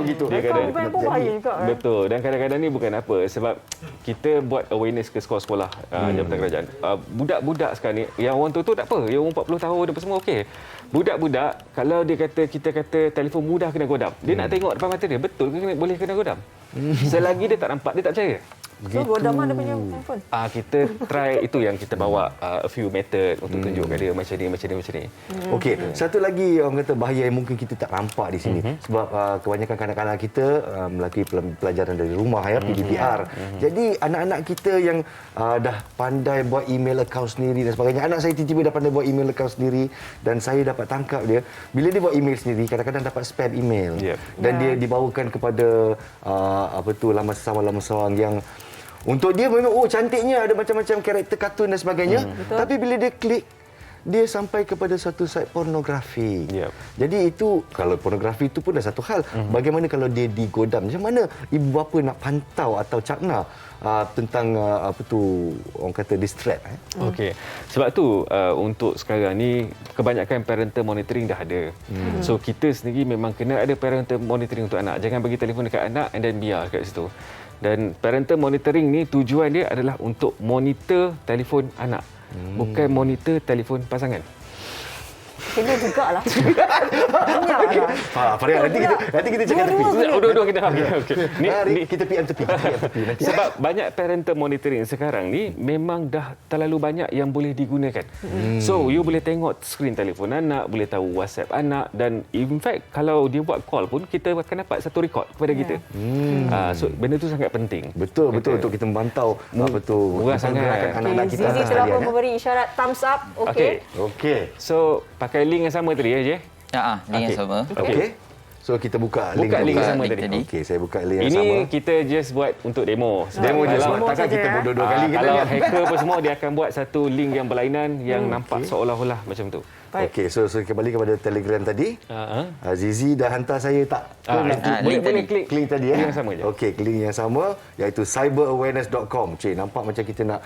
Begitu. Akaun bank pun bahaya juga. Betul. Dan kadang-kadang ni bukan apa sebab kita buat awareness ke sekolah-sekolah Jabatan Kerajaan. Budak-budak sekarang ni yang orang tua tak apa, yang 40 tahun apa semua okey. Budak-budak kalau kita kata telefon mudah kena godam. Dia nak tengok depan mata dia, betul ke boleh kena godam? Selagi dia tak nampak, dia tak percaya. So godam mana punya handphone? Kita try itu yang kita bawa a few method untuk tunjukkan dia macam ni. Okey, satu lagi orang kata bahaya yang mungkin kita tak nampak di sini sebab kebanyakan kanak-kanak kita melalui pelajaran dari rumah ya, PDPR. Jadi anak-anak kita yang dah pandai buat email account sendiri dan sebagainya. Anak saya tiba-tiba dah pandai buat email account sendiri dan saya dapat tangkap dia bila dia buat email sendiri kadang-kadang dapat spam email. Dan dia dibawakan kepada laman sesama yang untuk dia memang cantiknya ada macam-macam karakter kartun dan sebagainya. Tapi bila dia klik dia sampai kepada satu site pornografi. Jadi itu kalau pornografi itu pun dah satu hal. Bagaimana kalau dia digodam? Macam mana ibu bapa nak pantau atau cakna tentang orang kata distract? Okey. Sebab tu untuk sekarang ni kebanyakan parental monitoring dah ada. So kita sendiri memang kena ada parental monitoring untuk anak. Jangan bagi telefon dekat anak and then biar kat situ. Dan parental monitoring ni tujuan dia adalah untuk monitor telefon anak. Bukan monitor telefon pasangan. Kena jugalah. Faria, nanti kita cakap tepi. Dua-dua kita faham. Ni kita pian tepi. Sebab banyak parental monitoring sekarang ni memang dah terlalu banyak yang boleh digunakan. So you boleh tengok skrin telefon anak, boleh tahu WhatsApp anak dan in fact kalau dia buat call pun kita akan dapat satu record kepada kita. So benda tu sangat penting. Betul untuk kita memantau murah sangat anak-anak kita. Zizi telah pun memberi isyarat thumbs up. Okey. So pakai link yang sama tadi ya, link yang sama. Okey. So kita buka link yang sama tadi. Okey, saya buka link yang ini sama. Ini kita just buat untuk demo. Demo je sebab takkan kita bodoh dua kali kita kalau kan. hacker apa semua dia akan buat satu link yang berlainan yang nampak seolah-olah macam tu. Okey, so kembali kepada Telegram tadi. Zizi dah hantar saya tak? Boleh klik tadi ya. Link yang sama je. Okey, link yang sama iaitu cyberawareness.com. Nampak macam kita nak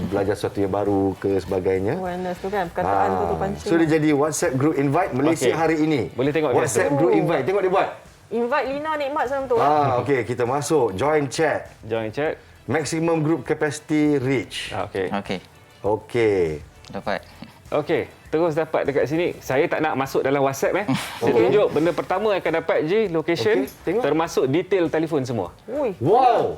belajar sesuatu yang baru ke sebagainya. Awareness tu kan perkataan tu pancing. So dia jadi WhatsApp group invite Malaysia hari ini. Boleh tengok WhatsApp group invite. Tengok dia buat. Invite Lina nikmat sama tu. Okey, kita masuk join chat. Maximum group capacity reach. Okey. Dapat. Okey, terus dapat dekat sini. Saya tak nak masuk dalam WhatsApp Saya tunjuk benda pertama yang akan dapat location termasuk detail telefon semua. Wow.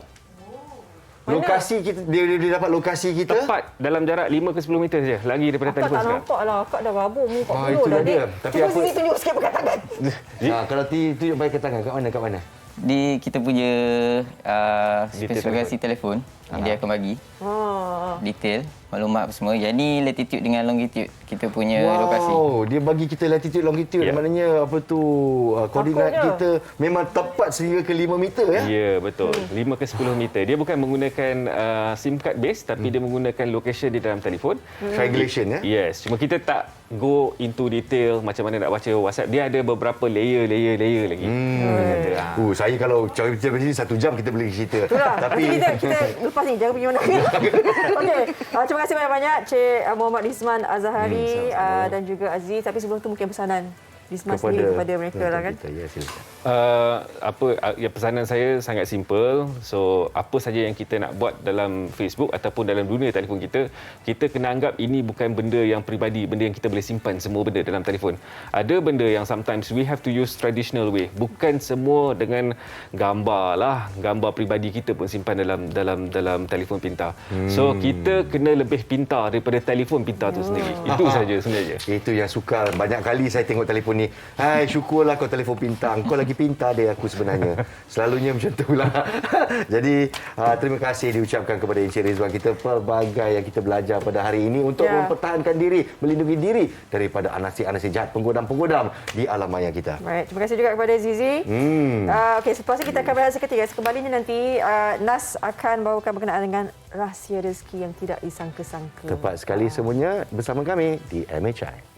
Lokasi kita dia dapat lokasi kita tepat dalam jarak 5 ke 10 meter saja lagi daripada telefon sekarang. Tak nampak lah, akak dah rabuk muka itu dah dia. Tapi cuba sini tunjuk sikit pakai tangan. Kalau tunjuk pakai tangan kat mana? Di kita punya spesifikasi telefon dia akan bagi detail maklumat apa semua. Yang ni latitude dengan longitude kita punya lokasi. Dia bagi kita latitude longitude maknanya koordinat kita memang tepat sehingga ke 5 meter ya. Ya, betul. 5 ke 10 meter. Dia bukan menggunakan SIM card base tapi dia menggunakan location di dalam telefon. Triangulation ya. Yes, cuma kita tak go into detail macam mana nak baca WhatsApp. Dia ada beberapa layer lagi. Saya kalau cerita macam ni 1 jam kita boleh cerita. Tapi kita lepas ni jangan pergi mana. Okey. Terima kasih banyak-banyak Cik Muhammad Rizman Azhari dan juga Aziz. Tapi sebelum tu mungkin pesanan Rizman sendiri kepada mereka lah kan. Pesanan saya sangat simple. So apa saja yang kita nak buat dalam Facebook ataupun dalam dunia telefon kita kena anggap ini bukan benda yang peribadi, benda yang kita boleh simpan semua benda dalam telefon. Ada benda yang sometimes we have to use traditional way. Bukan semua dengan gambar peribadi kita pun simpan dalam telefon pintar. So kita kena lebih pintar daripada telefon pintar tu sendiri. Itu saja sebenarnya. Itu yang suka banyak kali saya tengok telefon ni. Hai, syukurlah kau telefon pintar. Kau lagi lagi pintar dia aku sebenarnya. Selalunya macam itulah. Jadi terima kasih diucapkan kepada Encik Rizwan. Kita pelbagai yang kita belajar pada hari ini untuk mempertahankan diri, melindungi diri daripada anasi-anasi jahat, penggodam-penggodam di alam maya kita. Baik, terima kasih juga kepada Zizi. Okey, seterusnya kita akan berehat seketika. Sekembalinya nanti Nas akan bawakan berkenaan dengan rahsia rezeki yang tidak disangka-sangka. Tepat sekali semuanya bersama kami di MHI.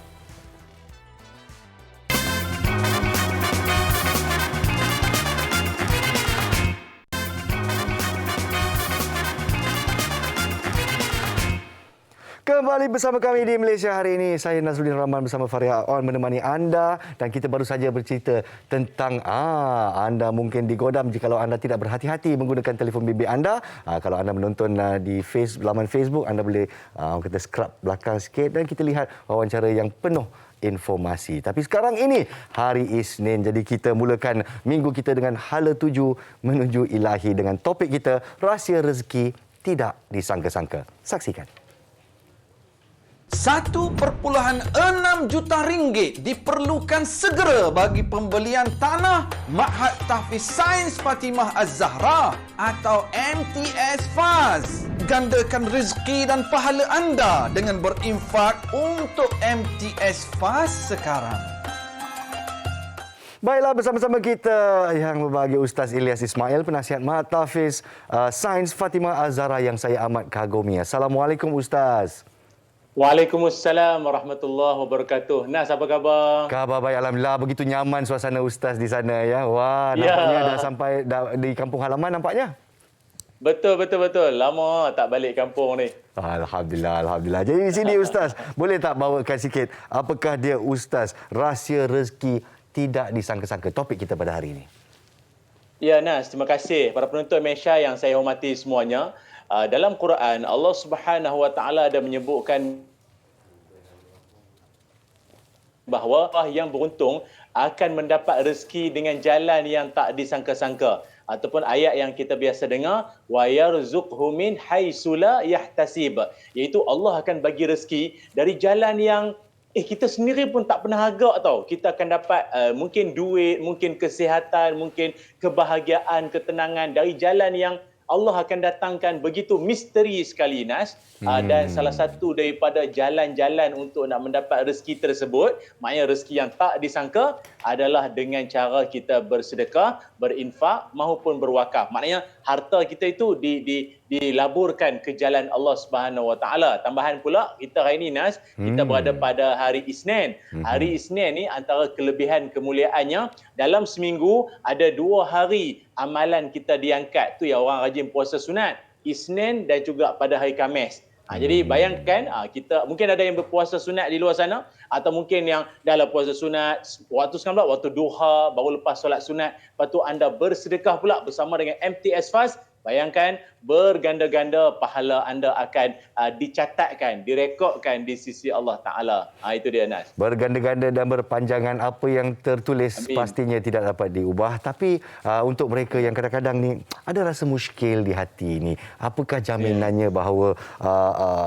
Kembali bersama kami di Malaysia hari ini. Saya Nazruddin Rahman bersama Faria On menemani anda dan kita baru saja bercerita tentang anda mungkin digodam jikalau anda tidak berhati-hati menggunakan telefon bimbit anda. Kalau anda menonton di laman Facebook, anda boleh kita scrub belakang sikit dan kita lihat wawancara yang penuh informasi. Tapi sekarang ini hari Isnin, jadi kita mulakan minggu kita dengan hala tuju menuju ilahi dengan topik kita rahsia rezeki tidak disangka-sangka. Saksikan. 1.6 juta ringgit diperlukan segera bagi pembelian tanah Ma'had Tahfiz Sains Fatimah Az-Zahra atau MTS FAZ. Gandakan rezeki dan pahala anda dengan berinfak untuk MTS FAZ sekarang. Baiklah, bersama-sama kita yang berbahagia Ustaz Ilyas Ismail, penasihat Ma'had Tahfiz Sains Fatimah Az-Zahra yang saya amat kagumi. Assalamualaikum Ustaz. Waalaikumsalam warahmatullahi wabarakatuh. Nas, apa khabar? Khabar baik, alhamdulillah. Begitu nyaman suasana Ustaz di sana ya. Wah, nampaknya dah sampai di kampung halaman nampaknya. Betul. Lama tak balik kampung ni. Alhamdulillah. Jadi di sini Ustaz, boleh tak bawakan sikit apakah dia Ustaz rahsia rezeki tidak disangka-sangka, topik kita pada hari ini? Ya Nas, terima kasih para penonton Malaysia yang saya hormati semuanya. Dalam Quran, Allah Subhanahu Wa Taala ada menyebutkan bahawa yang beruntung akan mendapat rezeki dengan jalan yang tak disangka-sangka. Ataupun ayat yang kita biasa dengar, wa yarzuqhu min haitsu la yahtasib, iaitu Allah akan bagi rezeki dari jalan yang kita sendiri pun tak pernah agak tahu. Kita akan dapat mungkin duit, mungkin kesihatan, mungkin kebahagiaan, ketenangan dari jalan yang Allah akan datangkan begitu misteri sekali, Nas. Dan salah satu daripada jalan-jalan untuk nak mendapat rezeki tersebut, maknanya rezeki yang tak disangka, adalah dengan cara kita bersedekah, berinfak maupun berwakaf. Maknanya harta kita itu dilaburkan ke jalan Allah Subhanahu Wa Taala. Tambahan pula, kita hari ini, Nas, kita berada pada hari Isnin. Hari Isnin ni antara kelebihan kemuliaannya, dalam seminggu ada 2 hari amalan kita diangkat. Tu yang orang rajin puasa sunat, Isnin dan juga pada hari Khamis. Jadi bayangkan, kita mungkin ada yang berpuasa sunat di luar sana, atau mungkin yang dah lah puasa sunat waktu sekarang pula, waktu duha, baru lepas solat sunat, lepas tu anda bersedekah pula bersama dengan MTS FAZ. Bayangkan, berganda-ganda pahala anda akan dicatatkan, direkodkan di sisi Allah Ta'ala. Itu dia, Nas. Berganda-ganda dan berpanjangan, apa yang tertulis pastinya tidak dapat diubah. Tapi untuk mereka yang kadang-kadang ni ada rasa muskil di hati ni, apakah jaminannya bahawa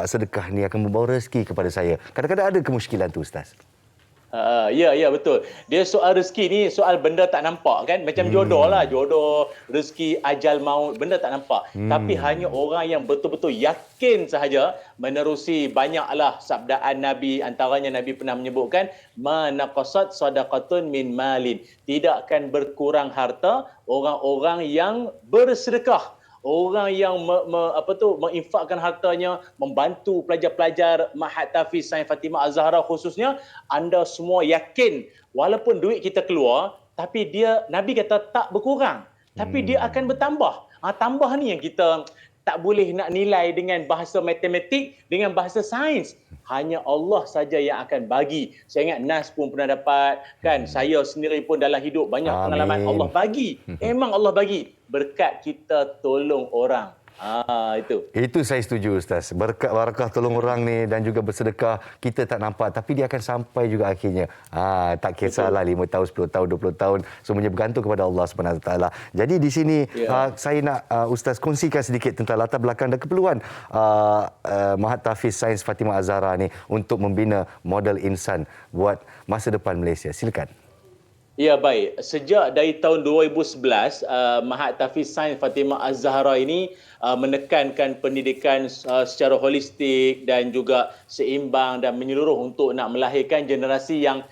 sedekah ni akan membawa rezeki kepada saya? Kadang-kadang ada kemuskilan tu, Ustaz. Ya, betul. Dia soal rezeki ni soal benda tak nampak kan. Macam jodoh lah. Jodoh, rezeki, ajal maut, benda tak nampak. Tapi hanya orang yang betul-betul yakin sahaja menerusi banyaklah sabdaan Nabi. Antaranya Nabi pernah menyebutkan, ma naqasat sadaqatun min malin. Tidak akan berkurang harta orang-orang yang bersedekah. Orang yang menginfakkan hartanya, membantu pelajar-pelajar Ma'had Tahfiz Sains Fatimah Az-Zahra khususnya, anda semua yakin walaupun duit kita keluar, tapi Nabi kata tak berkurang, tapi dia akan bertambah. Tambah ni yang kita tak boleh nak nilai dengan bahasa matematik, dengan bahasa sains. Hanya Allah saja yang akan bagi. Saya ingat Nas pun pernah dapat, kan? Saya sendiri pun dalam hidup banyak pengalaman Allah bagi. Memang Allah bagi. Berkat kita tolong orang. Itu saya setuju, Ustaz. Berkat barakah tolong orang ni dan juga bersedekah, kita tak nampak tapi dia akan sampai juga akhirnya. Tak kisahlah 5 tahun, 10 tahun, 20 tahun, semuanya bergantung kepada Allah SWT. Jadi di sini saya nak Ustaz kongsikan sedikit tentang latar belakang dan keperluan Ma'had Tahfiz Sains Fatimah Az-Zahra ni untuk membina model insan buat masa depan Malaysia. Silakan. Ya, baik. Sejak dari tahun 2011, Mahat Tahfiz Sains Fatimah Az-Zahra ini menekankan pendidikan secara holistik dan juga seimbang dan menyeluruh untuk nak melahirkan generasi yang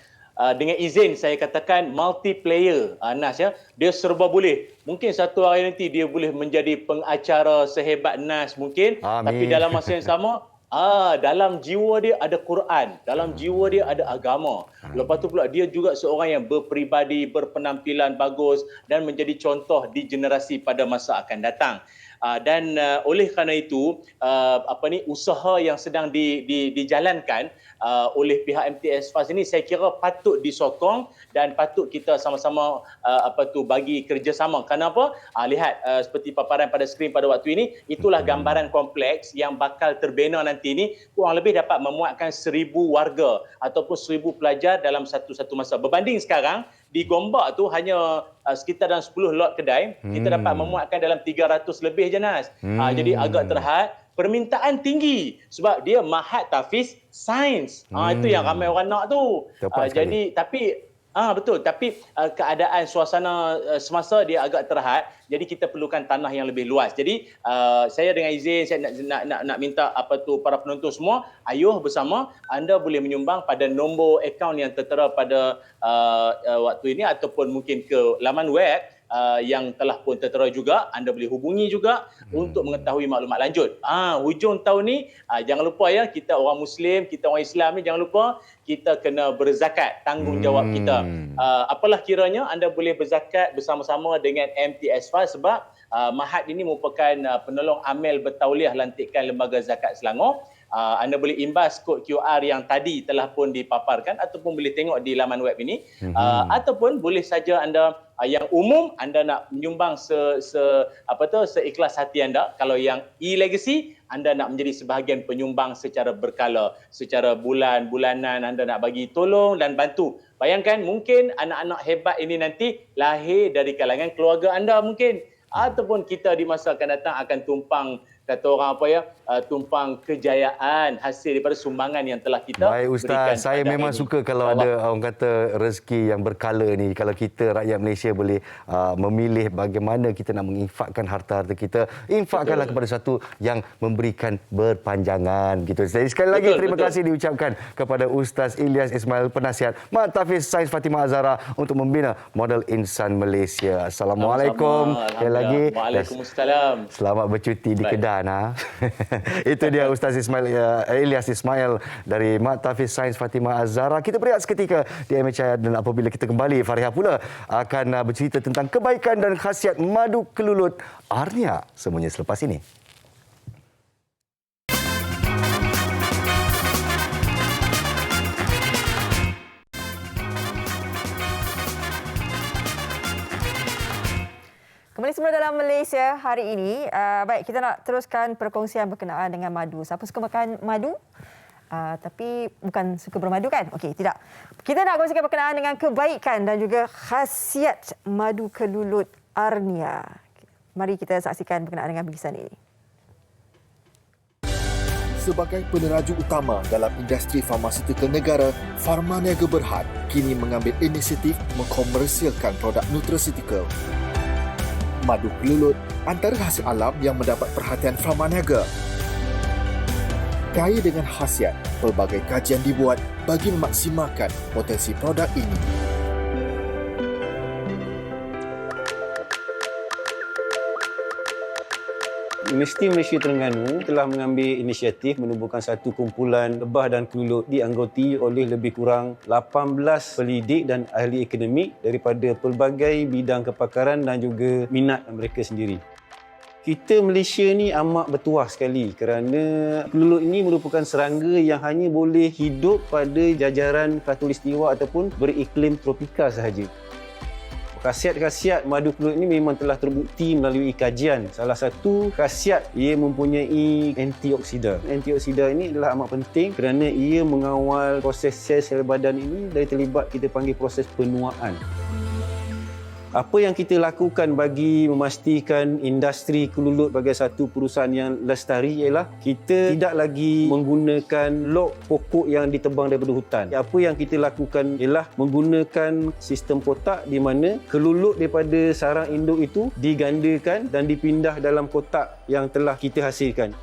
dengan izin saya katakan multiplayer. Nas ya, dia serba boleh. Mungkin satu hari nanti dia boleh menjadi pengacara sehebat Nas mungkin. Amin. Tapi dalam masa yang sama dalam jiwa dia ada Quran, dalam jiwa dia ada agama. Lepas tu pula dia juga seorang yang berperibadi, berpenampilan bagus dan menjadi contoh di generasi pada masa akan datang. Dan oleh kerana itu usaha yang sedang dijalankan oleh pihak MTS FAS ini saya kira patut disokong dan patut kita sama-sama bagi kerjasama. Kenapa? Lihat seperti paparan pada skrin pada waktu ini, itulah gambaran kompleks yang bakal terbina nanti ini, kurang lebih dapat memuatkan 1,000 warga ataupun 1,000 pelajar dalam satu masa. Berbanding sekarang di Gombak tu hanya sekitar dalam 10 lot kedai, kita dapat memuatkan dalam 300 lebih je Nas. Jadi agak terhad. Permintaan tinggi sebab dia Mahat Tahfiz Sains. Itu yang ramai orang nak tu. Jadi tapi betul, tapi keadaan suasana semasa dia agak terhad, jadi kita perlukan tanah yang lebih luas. Jadi saya dengan izin saya nak minta para penonton semua, ayuh bersama anda boleh menyumbang pada nombor akaun yang tertera pada waktu ini ataupun mungkin ke laman web yang telah pun tertera juga. Anda boleh hubungi juga untuk mengetahui maklumat lanjut. Hujung tahun ni jangan lupa ya, kita orang Muslim, kita orang Islam ni jangan lupa kita kena berzakat, tanggungjawab kita. Apalah kiranya anda boleh berzakat bersama-sama dengan MTS FAS sebab Mahat ini merupakan penolong amil bertauliah lantikan Lembaga Zakat Selangor. Anda boleh imbas kod QR yang tadi telah pun dipaparkan ataupun boleh tengok di laman web ini. Ataupun boleh saja anda yang umum anda nak menyumbang seikhlas hati anda. Kalau yang e-legacy anda nak menjadi sebahagian penyumbang secara berkala, secara bulanan anda nak bagi tolong dan bantu. Bayangkan mungkin anak-anak hebat ini nanti lahir dari kalangan keluarga anda mungkin, ataupun kita di masa akan datang akan tumpang kejayaan hasil daripada sumbangan yang telah kita Baik Ustaz, saya memang suka kalau ada orang kata rezeki yang berkala ni. Kalau kita rakyat Malaysia boleh memilih bagaimana kita nak menginfakkan harta-harta kita, infakkanlah kepada satu yang memberikan berpanjangan gitu. Jadi sekali lagi terima kasih diucapkan kepada Ustaz Ilyas Ismail, penasihat Mahat Tahfiz Sains Fatimah Az-Zahra untuk membina model insan Malaysia. Assalamualaikum. Sekali lagi. Waalaikumsalam. Selamat bercuti di Kedah. Itu dia Ustaz Ilyas Ismail dari Mahat Tahfiz Sains Fatimah Az-Zahra. Kita berehat seketika di MHI dan apabila kita kembali, Fariha pula akan bercerita tentang kebaikan dan khasiat madu kelulut Arnia. Semuanya selepas ini. Kembali semula dalam Malaysia hari ini. Baik, kita nak teruskan perkongsian berkenaan dengan madu. Siapa suka makan madu? Tapi bukan suka bermadu kan? Okey, tidak. Kita nak kongsikan berkenaan dengan kebaikan dan juga khasiat madu kelulut Arnia. Mari kita saksikan berkenaan dengan bingkisan ini. Sebagai peneraju utama dalam industri farmasetikal negara, Pharmaniaga Berhad kini mengambil inisiatif mengkomersialkan produk nutraceutical. Madu kelulut antara hasil alam yang mendapat perhatian Pharmaniaga. Kaya dengan khasiat, pelbagai kajian dibuat bagi memaksimalkan potensi produk ini. Universiti Malaysia Terengganu telah mengambil inisiatif menubuhkan satu kumpulan lebah dan kelulut dianggoti oleh lebih kurang 18 pendidik dan ahli akademik daripada pelbagai bidang kepakaran dan juga minat mereka sendiri. Kita Malaysia ni amat bertuah sekali kerana kelulut ini merupakan serangga yang hanya boleh hidup pada jajaran khatulistiwa ataupun beriklim tropika sahaja. Khasiat-khasiat madu kelulut ini memang telah terbukti melalui kajian. Salah satu khasiat, ia mempunyai antioksida. Antioksida ini adalah amat penting kerana ia mengawal proses sel badan ini dari terlibat kita panggil proses penuaan. Apa yang kita lakukan bagi memastikan industri kelulut sebagai satu perusahaan yang lestari ialah kita tidak lagi menggunakan log pokok yang ditebang daripada hutan. Apa yang kita lakukan ialah menggunakan sistem kotak di mana kelulut daripada sarang induk itu digandakan dan dipindah dalam kotak yang telah kita hasilkan.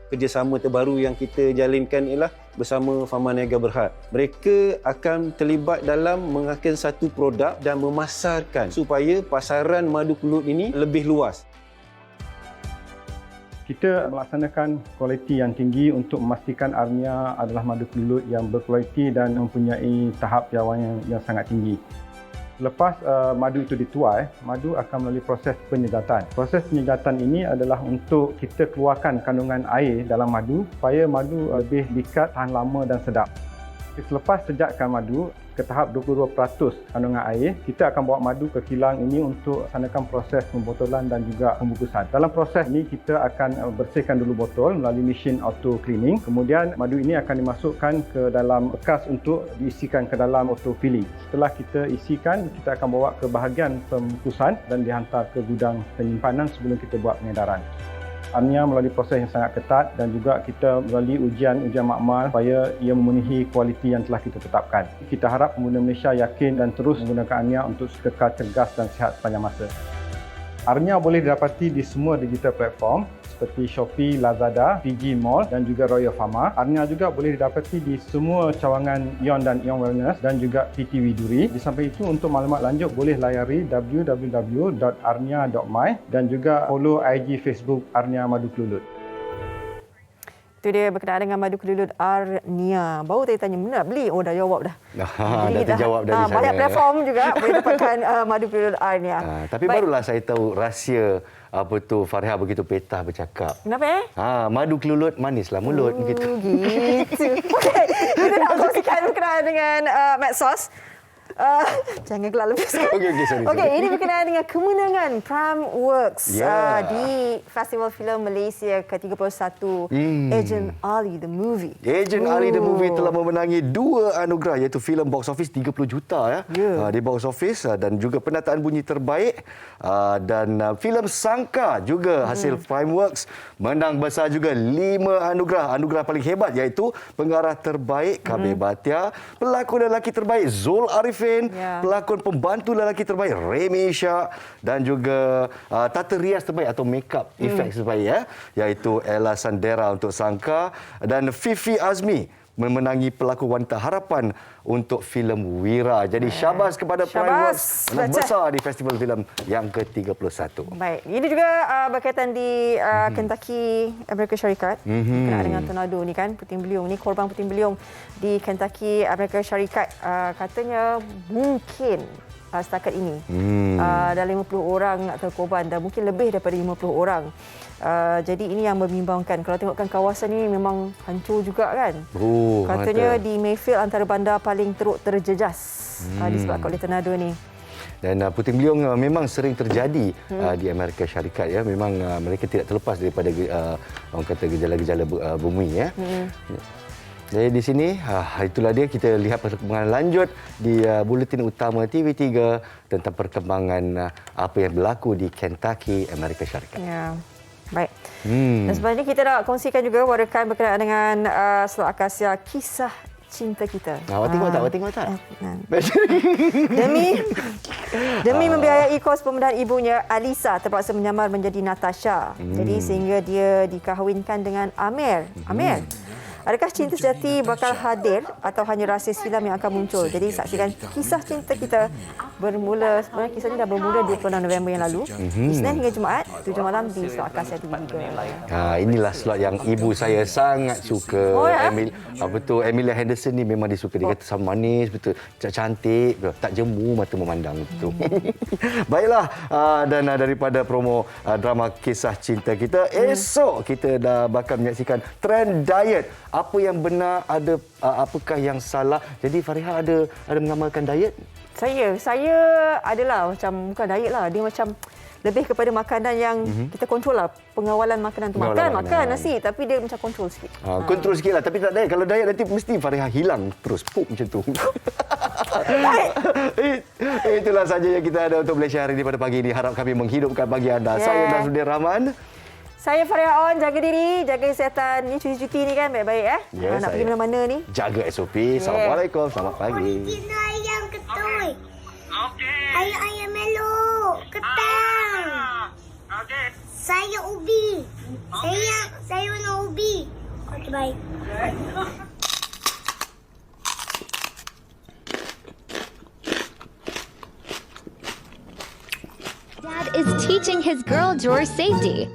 Kerjasama terbaru yang kita jalinkan ialah bersama Farma Niaga Berhad. Mereka akan terlibat dalam menghasilkan satu produk dan memasarkan supaya pasaran madu kelulut ini lebih luas. Kita melaksanakan kualiti yang tinggi untuk memastikan Arnia adalah madu kelulut yang berkualiti dan mempunyai tahap piawaian yang sangat tinggi. Lepas madu itu dituai, madu akan melalui proses penyegatan. Proses penyegatan ini adalah untuk kita keluarkan kandungan air dalam madu supaya madu lebih likat, tahan lama dan sedap. Selepas sejakkan madu ke tahap 22% kandungan air, kita akan bawa madu ke kilang ini untuk laksanakan proses pembotolan dan juga pembungkusan. Dalam proses ini kita akan bersihkan dulu botol melalui mesin auto cleaning. Kemudian madu ini akan dimasukkan ke dalam bekas untuk diisikan ke dalam auto filling. Setelah kita isikan, kita akan bawa ke bahagian pembungkusan dan dihantar ke gudang penyimpanan sebelum kita buat pengedaran. Arnia melalui proses yang sangat ketat dan juga kita melalui ujian makmal supaya ia memenuhi kualiti yang telah kita tetapkan. Kita harap pengguna Malaysia yakin dan terus menggunakan Arnia untuk kekal cergas dan sihat sepanjang masa. Arnia boleh didapati di semua digital platform seperti Shopee, Lazada, PG Mall dan juga Royal Pharma. Arnia juga boleh didapati di semua cawangan Ion dan Ion Wellness dan juga PT Widuri. Di samping itu, untuk maklumat lanjut boleh layari www.arnia.my dan juga follow IG Facebook Arnia Madu Kelulut. Itu dia berkenaan dengan madu kelulut Arnia. Baru tadi tanya, mana nak beli? Oh, dah jawab dah. Dah terjawab dari sana. Banyak platform juga boleh dapatkan madu kelulut Arnia. Tapi barulah saya tahu rahsia apa tu Fariha begitu petah bercakap. Kenapa madu kelulut manislah mulut begitu. Gitu. Okey, kita nak kongsikan berkenaan dengan medsos. Jangan gelak lebih sekali. Okey, ini berkenaan dengan kemenangan Primeworks di Festival Filem Malaysia ke-31 Agent Ali The Movie. Agent Ali The Movie telah memenangi 2 anugerah iaitu filem box office 30 juta di box office dan juga penataan bunyi terbaik dan filem Sangka juga hasil Primeworks menang besar juga 5 anugerah. Anugerah paling hebat iaitu pengarah terbaik Kabir Bhatia, pelakon lelaki terbaik Zul Arifin, pelakon pembantu lelaki terbaik Remy Ishak dan juga tata rias terbaik atau makeup effects terbaik iaitu Ella Sandera untuk Sangka dan Fifi Azmi memenangi pelakon wanita harapan untuk filem Wira. Jadi syabas kepada Primeworks menang besar di festival filem yang ke-31. Baik, ini juga berkaitan di Kentucky Amerika Syarikat berkenaan dengan tornado ni kan, puting beliung ni, korban puting beliung di Kentucky Amerika Syarikat katanya mungkin setakat ini dah 50 orang terkorban dan mungkin lebih daripada 50 orang. Jadi ini yang membimbangkan. Kalau tengokkan kawasan ini memang hancur juga kan. Katanya di Mayfield antara bandar paling teruk terjejas disebabkan oleh tornado ni. Dan puting beliung memang sering terjadi di Amerika Syarikat memang mereka tidak terlepas daripada orang kata gejala-gejala bumi Jadi di sini itulah dia, kita lihat perkembangan lanjut di buletin utama TV3 tentang perkembangan apa yang berlaku di Kentucky Amerika Syarikat. Baik. Dan sebenarnya kita nak kongsikan juga warakan berkenaan dengan Selat Akasia, kisah cinta kita. Awak tengok tak? Demi membiayai kos pembedahan ibunya, Alisa terpaksa menyamar menjadi Natasha. Jadi sehingga dia dikahwinkan dengan Amir. Adakah cinta sejati bakal hadir atau hanya rahsia silam yang akan muncul? Jadi saksikan kisah cinta kita bermula, sebenarnya kisah ini dah bermula 26 November yang lalu. Isnin hingga Jumaat 7 malam di Slot Akasia TV3. Inilah slot yang ibu saya sangat suka. Emilia Henderson ni memang disuka. Dia kata sama manis betul, cantik, tak jemu mata memandang betul. Baiklah, dan daripada promo drama kisah cinta kita, esok kita dah bakal menyaksikan trend diet. Apa yang benar, apakah yang salah? Jadi Fariha ada mengamalkan diet? Saya adalah macam bukan diet lah. Dia macam lebih kepada makanan yang kita kontrol lah. Pengawalan makanan tu. Makan nasi tapi dia macam kontrol sikit. Kontrol sikit lah. Tapi tak diet. Kalau diet nanti mesti Farihah hilang terus. Pup macam tu. Itulah saja yang kita ada untuk Malaysia hari ini pada pagi ini. Harap kami menghidupkan bagi anda. Saya Nazruddin Rahman. Saya Farihah On. Jaga diri, jaga kesihatan. Ni cuti-cuti ni kan baik-baik. Yes, nak pergi mana-mana ni. Jaga SOP. Assalamualaikum. Selamat pagi. Ayam ketui. Ayam meluk. Ketang. Saya ubi. Saya warna ubi. Okey, baik. Dad is teaching his girl drawer safety.